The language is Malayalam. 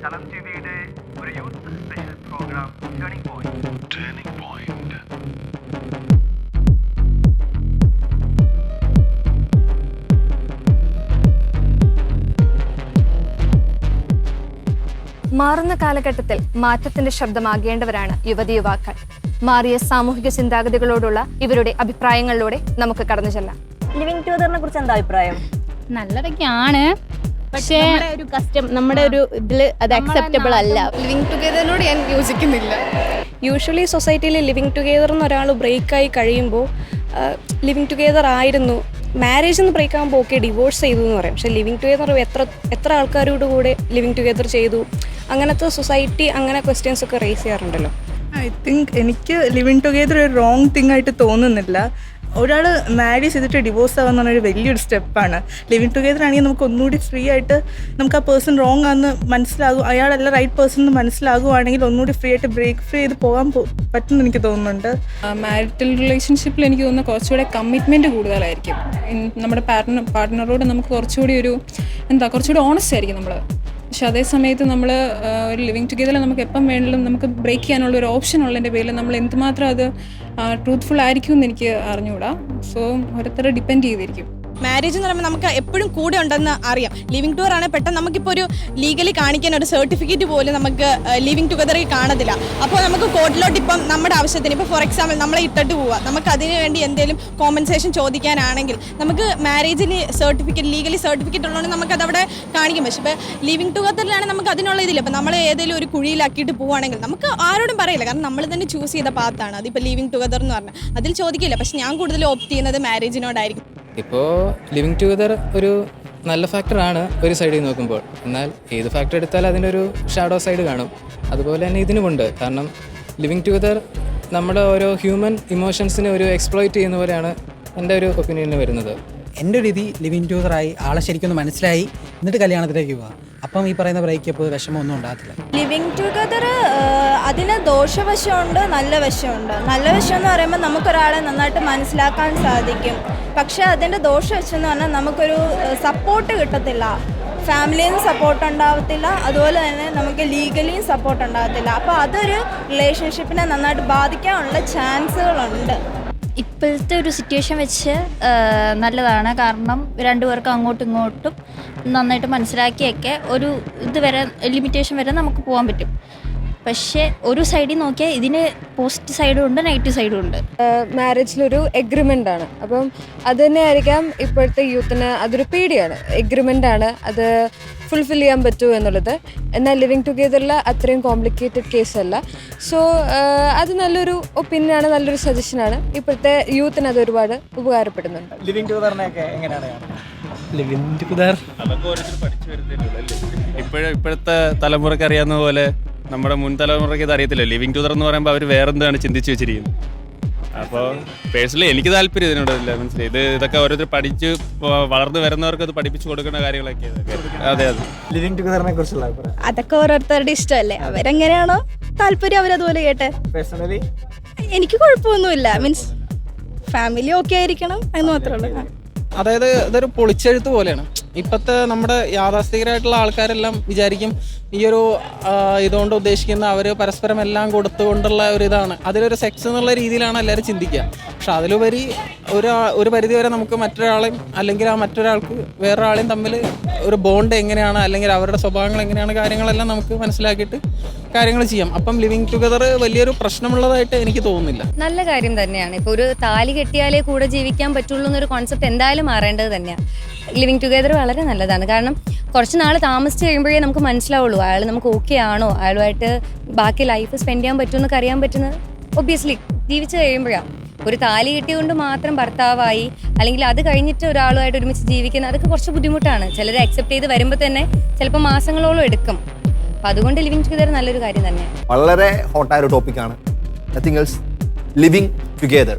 ചലം ടിവിയുടെ ഒരു youth special programme turning point. മാറുന്ന കാലഘട്ടത്തിൽ മാറ്റത്തിന്റെ ശബ്ദമാകേണ്ടവരാണ് യുവതി യുവാക്കൾ. മാറിയ സാമൂഹിക ചിന്താഗതികളോടുള്ള ഇവരുടെ അഭിപ്രായങ്ങളിലൂടെ നമുക്ക് കടന്നു ചെല്ലാം. ലിവിങ് ടുഗദറിനെ കുറിച്ച് എന്താ അഭിപ്രായം? നല്ലതൊക്കെയാണ്, പക്ഷേ ഒരു കസ്റ്റം നമ്മുടെ ഒരു ഇതിൽ അത് അക്സെപ്റ്റബിൾ അല്ല. ലിവിങ് ടുഗദറിനോട് ഞാൻ യോജിക്കുന്നില്ല. യൂഷ്വലി സൊസൈറ്റിയിൽ ലിവിങ് ടുഗദർ എന്നൊരാൾ ബ്രേക്കായി കഴിയുമ്പോൾ ലിവിങ് ടുഗദർ ആയിരുന്നു, മാരേജ് എന്ന് ബ്രേക്ക് ആകുമ്പോൾ ഓക്കെ ഡിവോഴ്സ് ചെയ്തു എന്ന് പറയും. പക്ഷേ ലിവിങ് ടുഗദർ എത്ര ആൾക്കാരോട് കൂടെ ലിവിങ് ടുഗദർ ചെയ്തു, അങ്ങനത്തെ സൊസൈറ്റി അങ്ങനെ ക്വസ്റ്റ്യൻസ് ഒക്കെ റേസ് ചെയ്യാറുണ്ടല്ലോ. ഐ തിങ്ക് എനിക്ക് ലിവിങ് ടുഗദർ ഒരു റോങ് തിങ് ആയിട്ട് തോന്നുന്നില്ല. ഒരാൾ മാരേജ് ചെയ്തിട്ട് ഡിവോഴ്സ് ആവുക എന്നൊരു വലിയൊരു സ്റ്റെപ്പാണ്. ലിവിങ് ടുഗദർ ആണെങ്കിൽ നമുക്ക് ഒന്നുകൂടി ഫ്രീ ആയിട്ട് നമുക്ക് ആ പേഴ്സൺ റോങ് ആണെന്ന് മനസ്സിലാകും, അയാളല്ല റൈറ്റ് പേഴ്സൺ എന്ന് മനസ്സിലാകുവാണെങ്കിൽ ഒന്നുകൂടി ഫ്രീ ആയിട്ട് ബ്രേക്ക് ഫ്രീ ചെയ്ത് പോകാൻ പറ്റുമെന്ന് എനിക്ക് തോന്നുന്നുണ്ട്. മാരിറ്റൽ റിലേഷൻഷിപ്പിൽ എനിക്ക് തോന്നുന്നു കുറച്ചുകൂടെ കമ്മിറ്റ്മെൻറ്റ് കൂടുതലായിരിക്കും. നമ്മുടെ പാർട്ട്ണറോട് നമുക്ക് കുറച്ചുകൂടി കുറച്ചുകൂടി ഓണസ്റ്റ് ആയിരിക്കും നമ്മൾ. പക്ഷെ അതേ സമയത്ത് നമ്മൾ ഒരു ലിവിങ് ടുഗദറിൽ നമുക്ക് എപ്പം വേണമെങ്കിലും നമുക്ക് ബ്രേക്ക് ചെയ്യാനുള്ള ഒരു ഓപ്ഷൻ ഉള്ളതിൻ്റെ പേരിൽ നമ്മൾ എന്തുമാത്രം അത് ട്രൂത്ത്ഫുൾ ആയിരിക്കും എന്ന് എനിക്ക് അറിഞ്ഞുകൂടാ. സോ ഓരോരുത്തരെ ഡിപ്പെൻഡ് ചെയ്തിരിക്കും. മാരേജ് എന്ന് പറയുമ്പോൾ നമുക്ക് എപ്പോഴും കൂടെ ഉണ്ടെന്ന് അറിയാം. ലിവിങ് ടുഗദർ ആണെങ്കിൽ പെട്ടെന്ന് നമുക്കിപ്പോൾ ഒരു ലീഗലി കാണിക്കാൻ ഒരു സർട്ടിഫിക്കറ്റ് പോലും നമുക്ക് ലിവിങ് ടുഗദറിൽ കാണത്തില്ല. അപ്പോൾ നമുക്ക് കോർട്ടിലോട്ട് ഇപ്പം നമ്മുടെ ആവശ്യത്തിന് ഇപ്പോൾ ഫോർ എക്സാമ്പിൾ നമ്മളെ ഇട്ടിട്ട് പോവുക, നമുക്ക് അതിന് വേണ്ടി എന്തെങ്കിലും കോമ്പൻസേഷൻ ചോദിക്കാനാണെങ്കിൽ നമുക്ക് മാരേജിൽ ലീഗലി സർട്ടിഫിക്കറ്റ് ഉള്ളതുകൊണ്ട് നമുക്കത് അവിടെ കാണിക്കും. പക്ഷേ ഇപ്പോൾ ലിവിങ് ടുഗദറിലാണെങ്കിൽ നമുക്ക് അതിനുള്ള ഇതില്ല. ഇപ്പം നമ്മൾ ഏതെങ്കിലും ഒരു കുഴിയിലാക്കിയിട്ട് പോവുകയാണെങ്കിൽ നമുക്ക് ആരോടും പറയില്ല, കാരണം നമ്മൾ തന്നെ ചൂസ് ചെയ്ത പാത്താണ്. അതിപ്പോൾ ലിവിങ് ടുഗദർ എന്ന് പറഞ്ഞാൽ അതിൽ ചോദിക്കില്ല. പക്ഷെ ഞാൻ കൂടുതൽ ഓപ്റ്റ് ചെയ്യുന്നത് മാരേജിനോടായിരിക്കും. ഇപ്പോൾ ലിവിങ് ടുഗദർ ഒരു നല്ല ഫാക്ടറാണ് ഒരു സൈഡിൽ നോക്കുമ്പോൾ, എന്നാൽ ഏത് ഫാക്ടർ എടുത്താൽ അതിൻ്റെ ഒരു ഷാഡോ സൈഡ് കാണും. അതുപോലെ തന്നെ ഇതിനുമുണ്ട്. കാരണം ലിവിങ് ടുഗദർ നമ്മുടെ ഓരോ ഹ്യൂമൻ ഇമോഷൻസിനെ ഒരു എക്സ്പ്ലോയിറ്റ് ചെയ്യുന്ന പോലെയാണ് എൻ്റെ ഒരു ഒപ്പീനിയനിൽ വരുന്നത്. എൻ്റെ രീതി ലിവിങ് ടുഗദറായി ആളെ ശരിക്കൊന്ന് മനസ്സിലായി എന്നിട്ട് കല്യാണത്തിലേക്ക് പോവുക. അപ്പം ഈ പറയുന്ന ബ്രേക്കപ്പ് വിഷമമൊന്നും ഉണ്ടാകത്തില്ല. ലിവിങ് ടുഗദർ അതിന് ദോഷവശമുണ്ട്, നല്ല വശമുണ്ട്. നല്ല വശം എന്ന് പറയുമ്പോൾ നമുക്കൊരാളെ നന്നായിട്ട് മനസ്സിലാക്കാൻ സാധിക്കും. പക്ഷേ അതിൻ്റെ ദോഷവശം എന്ന് പറഞ്ഞാൽ നമുക്കൊരു സപ്പോർട്ട് കിട്ടത്തില്ല, ഫാമിലിയിൽ നിന്ന് സപ്പോർട്ട് ഉണ്ടാകത്തില്ല, അതുപോലെ തന്നെ നമുക്ക് ലീഗലിയും സപ്പോർട്ട് ഉണ്ടാകത്തില്ല. അപ്പോൾ അതൊരു റിലേഷൻഷിപ്പിനെ നന്നായിട്ട് ബാധിക്കാനുള്ള ചാൻസുകളുണ്ട്. ഇപ്പോഴത്തെ ഒരു സിറ്റുവേഷൻ വെച്ച് നല്ലതാണ്. കാരണം രണ്ടുപേർക്കും അങ്ങോട്ടും ഇങ്ങോട്ടും നന്നായിട്ട് മനസ്സിലാക്കിയൊക്കെ ഒരു ഇതുവരെ ലിമിറ്റേഷൻ വരെ നമുക്ക് പോകാൻ പറ്റും. പക്ഷേ ഒരു സൈഡിൽ നോക്കിയാൽ ഇതിന് പോസിറ്റീവ് സൈഡും ഉണ്ട്, നെഗറ്റീവ് സൈഡും ഉണ്ട്. മാരേജിലൊരു എഗ്രിമെൻ്റ് ആണ്. അപ്പം അത് തന്നെ ആയിരിക്കാം ഇപ്പോഴത്തെ യൂത്തിന് അതൊരു പേടിയാണ്. എഗ്രിമെൻ്റ് ആണ്, അത് ഫുൾഫിൽ ചെയ്യാൻ പറ്റുമോ എന്നുള്ളത്. എന്നാൽ ലിവിങ് ടുഗദറിൽ അത്രയും കോംപ്ലിക്കേറ്റഡ് കേസല്ല. സോ അത് നല്ലൊരു ഒപ്പീനിയനാണ്, നല്ലൊരു സജഷനാണ്. ഇപ്പോഴത്തെ യൂത്തിന് അത് ഒരുപാട് ഉപകാരപ്പെടുന്നുണ്ട്. ലിവിങ് ടുഗദറിനെയൊക്കെ എങ്ങനെയാണ്? ലിവിങ് ടുഗദർ അതൊക്കെ ഓരോരുത്തർ പഠിച്ചു വരുന്നില്ല. ഇപ്പോഴത്തെ തലമുറയ്ക്ക് അറിയാവുന്ന പോലെ നമ്മുടെ മുൻ തലമുറയ്ക്ക് ഇത് അറിയത്തില്ല. ലിവിങ് ടുഗദർ എന്ന് പറയുമ്പോൾ അവർ വേറെന്താണ് ചിന്തിച്ച് വെച്ചിരിക്കുന്നത്. അപ്പോൾ പേഴ്സണലി എനിക്ക് താല്പര്യം ഇതിനോടില്ല. മനസ്സിലായി, ഇതൊക്കെ ഓരോരുത്തർ പഠിച്ച് വളർന്നു വരുന്നവർക്ക് അത് പഠിപ്പിച്ചു കൊടുക്കുന്ന കാര്യങ്ങളൊക്കെ. അതെ. ലിവിങ് ടുഗദറിനെ കുറിച്ചുള്ള അതൊക്കെ ഓരോരുത്തരുടെ ഇഷ്ടമല്ലേ, അവരെങ്ങനെയാണോ താല്പര്യം അവരതുപോലെ കേട്ടെ. പേഴ്സണലി എനിക്ക് കുഴപ്പമൊന്നുമില്ല, മീൻസ് ഫാമിലി ഓക്കെ ആയിരിക്കണം എന്ന് മാത്രമേ ഉള്ളൂ. അതായത് ഇതൊരു പൊളിച്ചെഴുത്ത് പോലെയാണ്. ഇപ്പോഴത്തെ നമ്മുടെ യാഥാസ്ഥികരായിട്ടുള്ള ആൾക്കാരെല്ലാം വിചാരിക്കും ഈ ഒരു ഇതുകൊണ്ട് ഉദ്ദേശിക്കുന്ന അവർ പരസ്പരം എല്ലാം കൊടുത്തുകൊണ്ടുള്ള ഒരു ഇതാണ്, അതിലൊരു സെക്സ് എന്നുള്ള രീതിയിലാണ് എല്ലാവരും ചിന്തിക്കുക. പക്ഷെ അതിലുപരി ഒരു പരിധി വരെ നമുക്ക് മറ്റൊരാളെയും അല്ലെങ്കിൽ ആ മറ്റൊരാൾക്ക് വേറൊരാളെയും തമ്മിൽ ഒരു ബോണ്ട് എങ്ങനെയാണ്, അല്ലെങ്കിൽ അവരുടെ സ്വഭാവങ്ങൾ എങ്ങനെയാണ്, കാര്യങ്ങളെല്ലാം നമുക്ക് മനസ്സിലാക്കിയിട്ട് കാര്യങ്ങൾ ചെയ്യാം. അപ്പം ലിവിങ് ടുഗദർ വലിയൊരു പ്രശ്നമുള്ളതായിട്ട് എനിക്ക് തോന്നുന്നില്ല. നല്ല കാര്യം തന്നെയാണ്. ഇപ്പോൾ ഒരു താലി കെട്ടിയാലേ കൂടെ ജീവിക്കാൻ പറ്റുള്ളൂ എന്നൊരു കോൺസെപ്റ്റ് എന്തായാലും മാറേണ്ടത് തന്നെയാണ്. ലിവിങ് ടുഗദർ വളരെ നല്ലതാണ്. കാരണം കുറച്ച് നാൾ താമസിച്ച് കഴിയുമ്പോഴേ നമുക്ക് മനസ്സിലാവുള്ളൂ അയാൾ നമുക്ക് ഓക്കെ ആണോ, അയാളുമായിട്ട് ബാക്കി ലൈഫ് സ്പെൻഡ് ചെയ്യാൻ പറ്റുമെന്നൊക്കെ അറിയാൻ പറ്റുന്നത് ഒബ്വിയസ്ലി ജീവിച്ച് കഴിയുമ്പോഴാണ്. ഒരു താലി കിട്ടിയതുകൊണ്ട് മാത്രം ഭർത്താവായി അല്ലെങ്കിൽ അത് കഴിഞ്ഞിട്ട് ഒരാളുമായിട്ട് ഒരുമിച്ച് ജീവിക്കുന്നത് അതൊക്കെ കുറച്ച് ബുദ്ധിമുട്ടാണ്. ചിലർ അക്സെപ്റ്റ് ചെയ്ത് വരുമ്പോൾ തന്നെ ചിലപ്പോൾ മാസങ്ങളോളം എടുക്കും. അപ്പം അതുകൊണ്ട് ലിവിങ് ടുഗദർ നല്ലൊരു കാര്യം തന്നെയാണ്. വളരെ ഹോട്ടായ ഒരു ടോപ്പിക്കാണ്. Nothing else, living together.